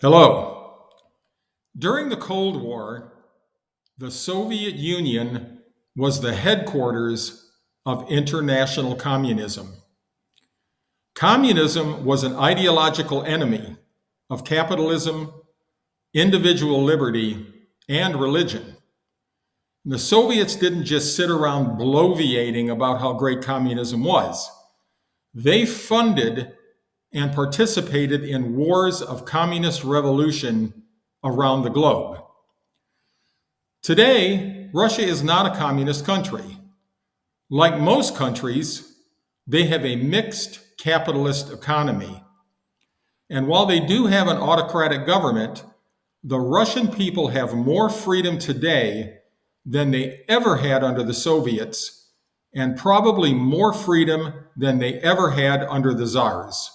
Hello. During the Cold War, the Soviet Union was the headquarters of international communism. Communism was an ideological enemy of capitalism, individual liberty, and religion. The Soviets didn't just sit around bloviating about how great communism was. They funded and participated in wars of communist revolution around the globe. Today, Russia is not a communist country. Like most countries, they have a mixed capitalist economy. And while they do have an autocratic government, the Russian people have more freedom today than they ever had under the Soviets, and probably more freedom than they ever had under the czars.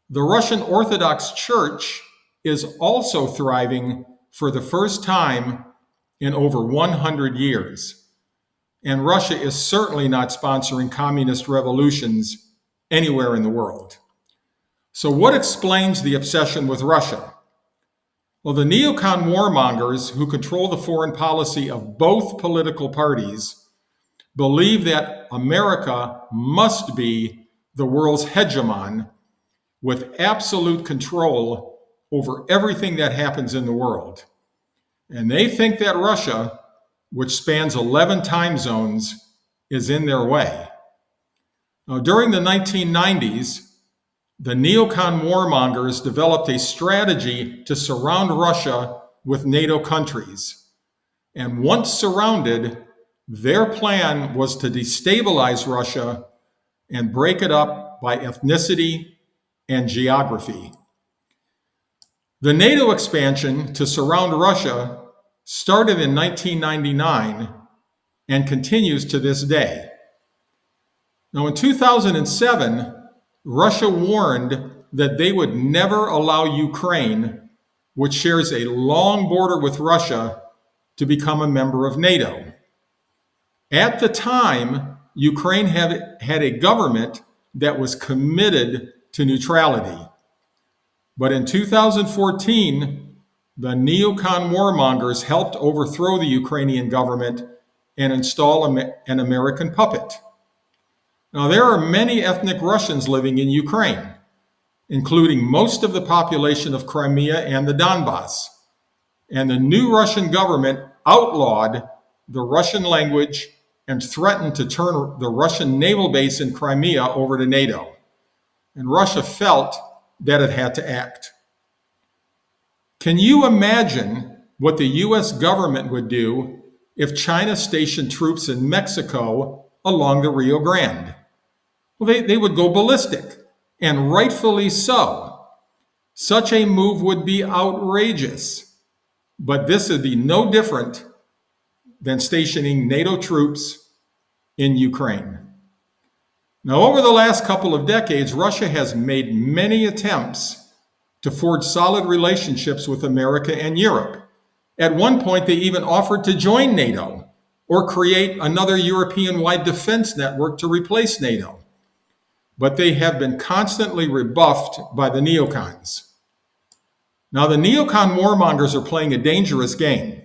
The Russian Orthodox Church is also thriving for the first time in over 100 years. And Russia is certainly not sponsoring communist revolutions anywhere in the world. So, what explains the obsession with Russia? Well, the neocon warmongers who control the foreign policy of both political parties believe that America must be the world's hegemon with absolute control over everything that happens in the world. And they think that Russia, which spans 11 time zones, is in their way. Now, during the 1990s, the neocon warmongers developed a strategy to surround Russia with NATO countries. And once surrounded, their plan was to destabilize Russia and break it up by ethnicity and geography. The NATO expansion to surround Russia started in 1999 and continues to this day. Now, in 2007, Russia warned that they would never allow Ukraine, which shares a long border with Russia, to become a member of NATO. At the time, Ukraine had a government that was committed to neutrality. But in 2014, the neocon warmongers helped overthrow the Ukrainian government and install an American puppet. Now, there are many ethnic Russians living in Ukraine, including most of the population of Crimea and the Donbass. And the new Russian government outlawed the Russian language and threatened to turn the Russian naval base in Crimea over to NATO. And Russia felt that it had to act. Can you imagine what the US government would do if China stationed troops in Mexico along the Rio Grande? Well, they would go ballistic, and rightfully so. Such a move would be outrageous, but this would be no different than stationing NATO troops in Ukraine. Now, over the last couple of decades, Russia has made many attempts to forge solid relationships with America and Europe. At one point, they even offered to join NATO or create another European-wide defense network to replace NATO. But they have been constantly rebuffed by the neocons. Now, the neocon warmongers are playing a dangerous game.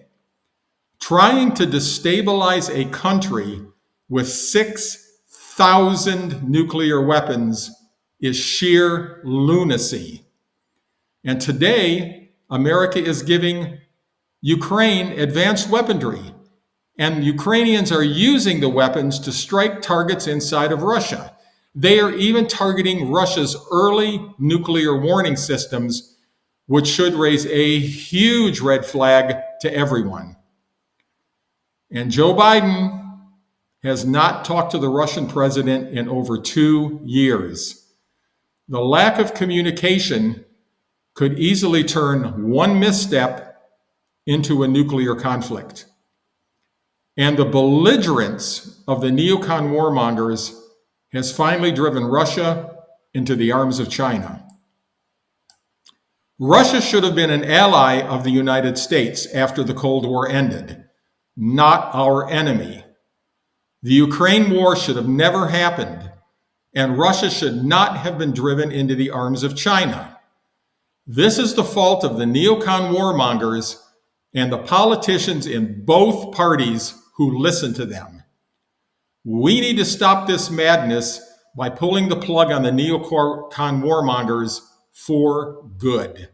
Trying to destabilize a country with 6,000 nuclear weapons is sheer lunacy. And today, America is giving Ukraine advanced weaponry, and Ukrainians are using the weapons to strike targets inside of Russia. They are even targeting Russia's early nuclear warning systems, which should raise a huge red flag to everyone. And Joe Biden has not talked to the Russian president in over 2 years. The lack of communication could easily turn one misstep into a nuclear conflict. And the belligerence of the neocon warmongers has finally driven Russia into the arms of China. Russia should have been an ally of the United States after the Cold War ended, not our enemy. The Ukraine war should have never happened, and Russia should not have been driven into the arms of China. This is the fault of the neocon warmongers and the politicians in both parties who listen to them. We need to stop this madness by pulling the plug on the neocon warmongers for good.